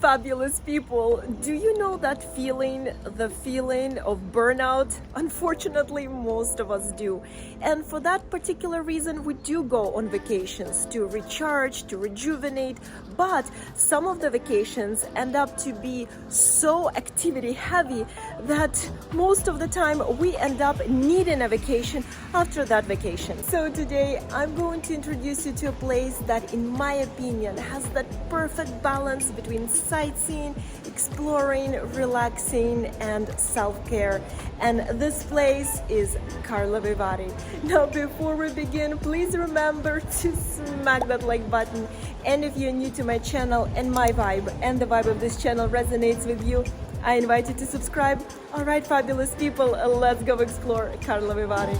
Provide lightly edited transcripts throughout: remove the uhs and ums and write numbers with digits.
fabulous people, do you know that feeling, the feeling of burnout? Unfortunately, most of us do. And for that particular reason, we do go on vacations to recharge, to rejuvenate. But some of the vacations end up to be so activity heavy that most of the time we end up needing a vacation after that vacation. So today I'm going to introduce you to a place that, in my opinion, has that perfect balance between sightseeing, exploring, relaxing, and self-care. And this place is Karlovy Vary. Now, before we begin, please remember to smack that like button. And if you're new to my channel and my vibe and the vibe of this channel resonates with you, I invite you to subscribe. All right, fabulous people, let's go explore Karlovy Vary.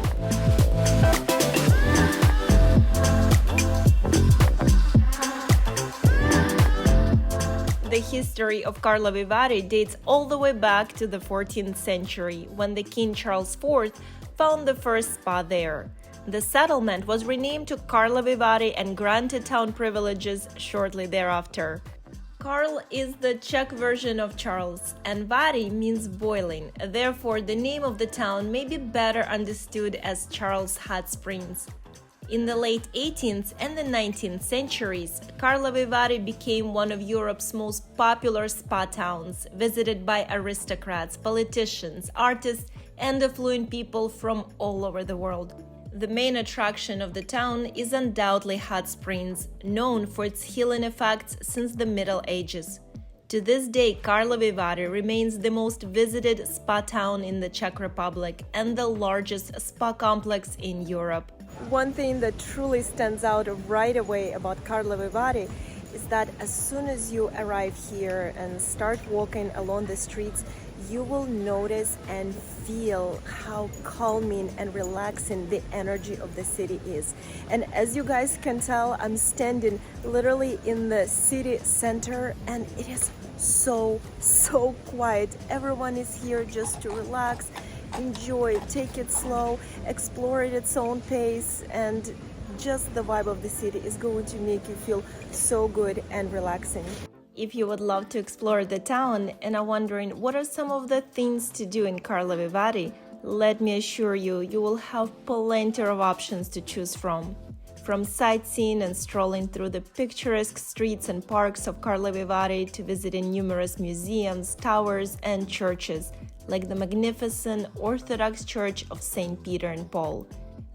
The history of Karlovy Vary dates all the way back to the 14th century, when the King Charles IV found the first spa there. The settlement was renamed to Karlovy Vary and granted town privileges shortly thereafter. Karl is the Czech version of Charles, and Vary means boiling. Therefore, the name of the town may be better understood as Charles Hot Springs. In the late 18th and the 19th centuries, Karlovy Vary became one of Europe's most popular spa towns, visited by aristocrats, politicians, artists, and affluent people from all over the world. The main attraction of the town is undoubtedly hot springs, known for its healing effects since the Middle Ages. To this day, Karlovy Vary remains the most visited spa town in the Czech Republic and the largest spa complex in Europe. One thing that truly stands out right away about Karlovy Vary is that as soon as you arrive here and start walking along the streets, you will notice and feel how calming and relaxing the energy of the city is. And as you guys can tell, I'm standing literally in the city center, and it is so quiet. Everyone is here just to relax, enjoy, take it slow, explore at its own pace, and just the vibe of the city is going to make you feel so good and relaxing. If you would love to explore the town and are wondering what are some of the things to do in Karlovy Vary, let me assure you, you will have plenty of options to choose from. From sightseeing and strolling through the picturesque streets and parks of Karlovy Vary to visiting numerous museums, towers, and churches, like the magnificent Orthodox Church of St. Peter and Paul.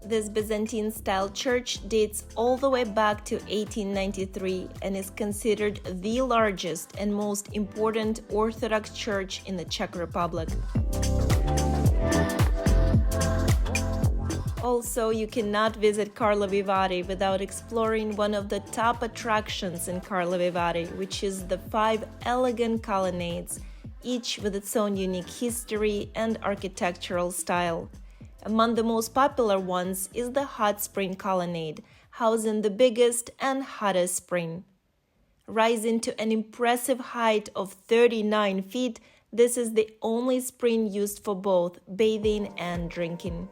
This Byzantine-style church dates all the way back to 1893 and is considered the largest and most important Orthodox church in the Czech Republic. Also, you cannot visit Karlovy Vary without exploring one of the top attractions in Karlovy Vary, which is the 5 elegant colonnades, each with its own unique history and architectural style. Among the most popular ones is the Hot Spring Colonnade, housing the biggest and hottest spring. Rising to an impressive height of 39 feet, this is the only spring used for both bathing and drinking.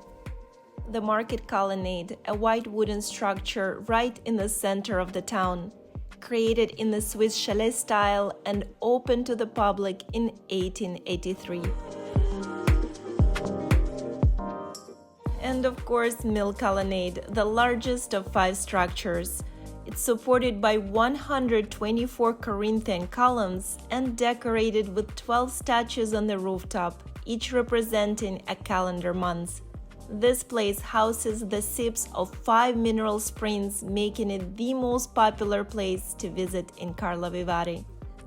The Market Colonnade, a white wooden structure right in the center of the town, created in the Swiss chalet style and opened to the public in 1883. And of course, Mill Colonnade, the largest of 5 structures. It's supported by 124 Corinthian columns and decorated with 12 statues on the rooftop, each representing a calendar month. This place houses the sips of 5 mineral springs, making it the most popular place to visit in Karlovy Vary.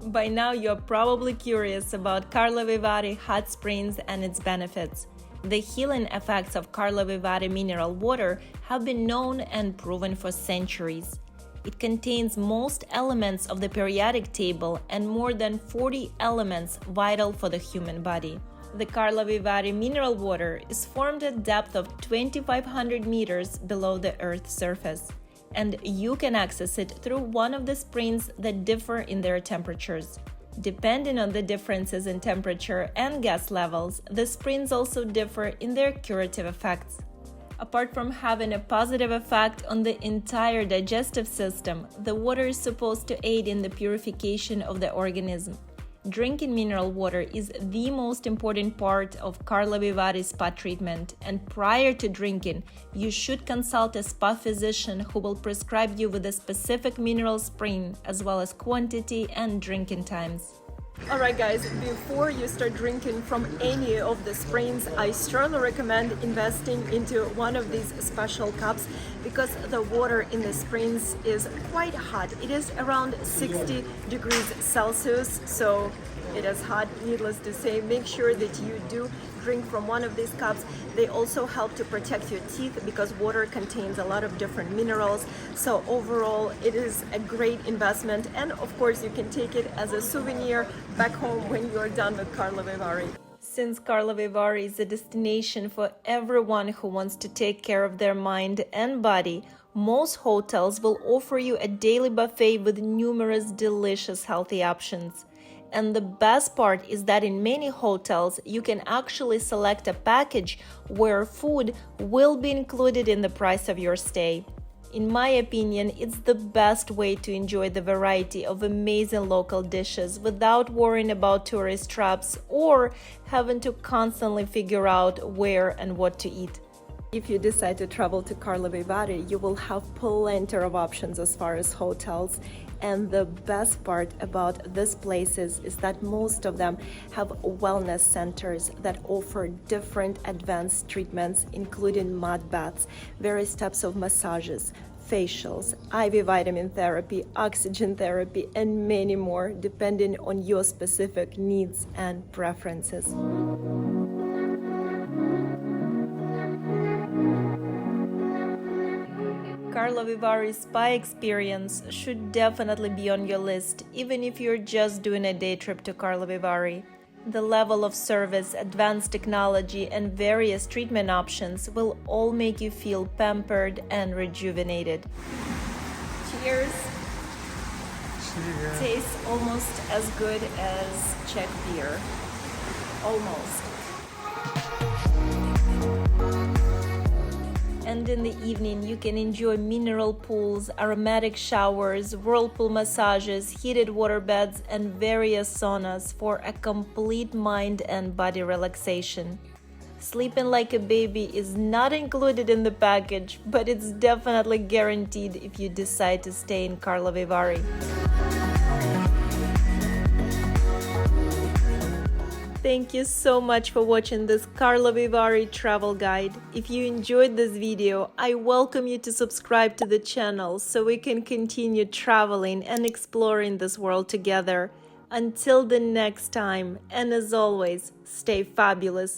By now, you're probably curious about Karlovy Vary hot springs and its benefits. The healing effects of Karlovy Vary mineral water have been known and proven for centuries. It contains most elements of the periodic table and more than 40 elements vital for the human body. The Karlovy Vary mineral water is formed at a depth of 2,500 meters below the Earth's surface, and you can access it through one of the springs that differ in their temperatures. Depending on the differences in temperature and gas levels, the springs also differ in their curative effects. Apart from having a positive effect on the entire digestive system, the water is supposed to aid in the purification of the organism. Drinking mineral water is the most important part of Karlovy Vary spa treatment, and prior to drinking, you should consult a spa physician who will prescribe you with a specific mineral spring as well as quantity and drinking times. Alright guys, before you start drinking from any of the springs, I strongly recommend investing into one of these special cups because the water in the springs is quite hot. It is around 60 degrees Celsius, so it is hot, needless to say. Make sure that you do drink from one of these cups. They also help to protect your teeth because water contains a lot of different minerals. So overall, it is a great investment. And of course, you can take it as a souvenir back home when you're done with Karlovy Vary. Since Karlovy Vary is a destination for everyone who wants to take care of their mind and body, most hotels will offer you a daily buffet with numerous delicious healthy options. And the best part is that in many hotels, you can actually select a package where food will be included in the price of your stay. In my opinion, it's the best way to enjoy the variety of amazing local dishes without worrying about tourist traps or having to constantly figure out where and what to eat. If you decide to travel to Karlovy Vary, you will have plenty of options as far as hotels. And the best part about these places is that most of them have wellness centers that offer different advanced treatments, including mud baths, various types of massages, facials, IV vitamin therapy, oxygen therapy, and many more, depending on your specific needs and preferences. Karlovy Vary spa experience should definitely be on your list, even if you're just doing a day trip to Karlovy Vary. The level of service, advanced technology, and various treatment options will all make you feel pampered and rejuvenated. Cheers! Cheers! Tastes almost as good as Czech beer. Almost. And in the evening, you can enjoy mineral pools, aromatic showers, whirlpool massages, heated water beds, and various saunas for a complete mind and body relaxation. Sleeping like a baby is not included in the package, but it's definitely guaranteed if you decide to stay in Karlovy Vary. Thank you so much for watching this Karlovy Vary travel guide. If you enjoyed this video, I welcome you to subscribe to the channel so we can continue traveling and exploring this world together. Until the next time, and as always, stay fabulous.